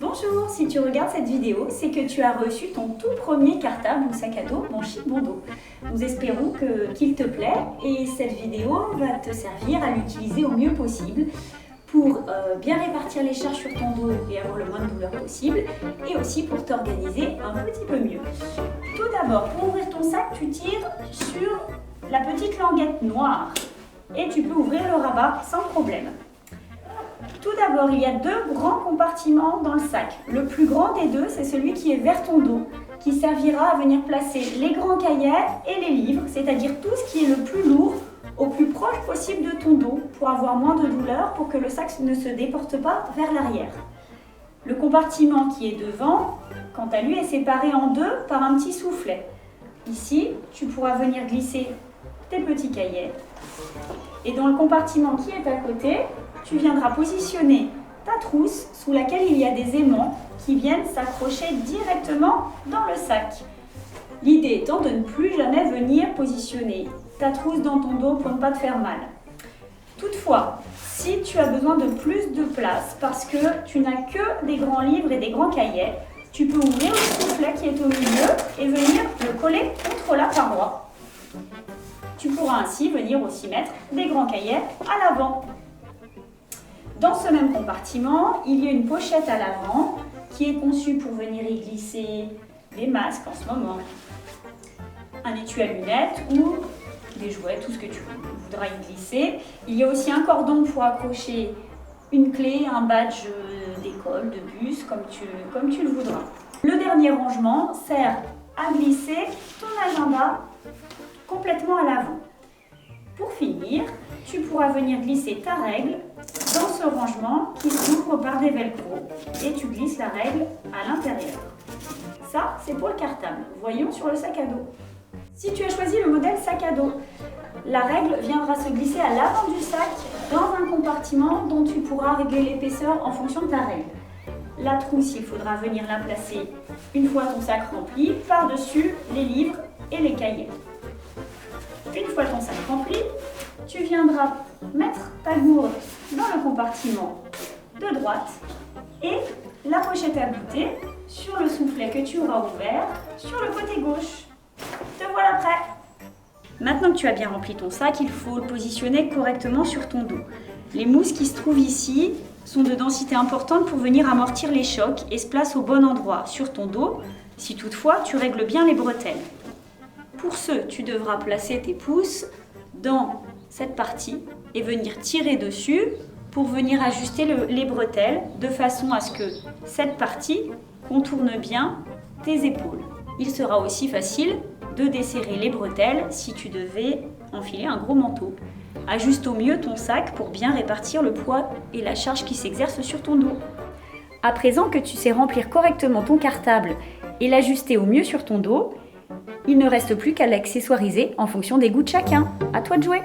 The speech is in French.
Bonjour, si tu regardes cette vidéo, c'est que tu as reçu ton tout premier cartable ou sac à dos Banshee Bondo. Nous espérons qu'il te plaît et cette vidéo va te servir à l'utiliser au mieux possible pour bien répartir les charges sur ton dos et avoir le moins de douleur possible et aussi pour t'organiser un petit peu mieux. Tout d'abord, pour ouvrir ton sac, tu tires sur la petite languette noire et tu peux ouvrir le rabat sans problème. Tout d'abord, il y a deux grands compartiments dans le sac. Le plus grand des deux, c'est celui qui est vers ton dos, qui servira à venir placer les grands cahiers et les livres, c'est-à-dire tout ce qui est le plus lourd, au plus proche possible de ton dos, pour avoir moins de douleur, pour que le sac ne se déporte pas vers l'arrière. Le compartiment qui est devant, quant à lui, est séparé en deux par un petit soufflet. Ici, tu pourras venir glisser tes petits cahiers. Et dans le compartiment qui est à côté, tu viendras positionner ta trousse sous laquelle il y a des aimants qui viennent s'accrocher directement dans le sac. L'idée étant de ne plus jamais venir positionner ta trousse dans ton dos pour ne pas te faire mal. Toutefois, si tu as besoin de plus de place parce que tu n'as que des grands livres et des grands cahiers, tu peux ouvrir le soufflet qui est au milieu et venir le coller contre la paroi. Tu pourras ainsi venir aussi mettre des grands cahiers à l'avant. Dans ce même compartiment, il y a une pochette à l'avant qui est conçue pour venir y glisser des masques en ce moment, un étui à lunettes ou des jouets, tout ce que tu voudras y glisser. Il y a aussi un cordon pour accrocher une clé, un badge d'école, de bus, comme tu le voudras. Le dernier rangement sert à glisser ton agenda complètement à l'avant. Pour finir, tu pourras venir glisser ta règle dans ce rangement qui s'ouvre par des velcro et tu glisses la règle à l'intérieur. Ça, c'est pour le cartable. Voyons sur le sac à dos. Si tu as choisi le modèle sac à dos, la règle viendra se glisser à l'avant du sac dans un compartiment dont tu pourras régler l'épaisseur en fonction de ta règle. La trousse, il faudra venir la placer une fois ton sac rempli par-dessus les livres et les cahiers. Une fois ton sac rempli, tu viendras mettre ta gourde dans le compartiment de droite et la pochette à goûter sur le soufflet que tu auras ouvert sur le côté gauche. Te voilà prêt! Maintenant que tu as bien rempli ton sac, il faut le positionner correctement sur ton dos. Les mousses qui se trouvent ici sont de densité importante pour venir amortir les chocs et se placent au bon endroit sur ton dos, si toutefois tu règles bien les bretelles. Pour ce, tu devras placer tes pouces dans cette partie et venir tirer dessus pour venir ajuster les bretelles de façon à ce que cette partie contourne bien tes épaules. Il sera aussi facile de desserrer les bretelles si tu devais enfiler un gros manteau. Ajuste au mieux ton sac pour bien répartir le poids et la charge qui s'exerce sur ton dos. À présent que tu sais remplir correctement ton cartable et l'ajuster au mieux sur ton dos, il ne reste plus qu'à l'accessoiriser en fonction des goûts de chacun. À toi de jouer!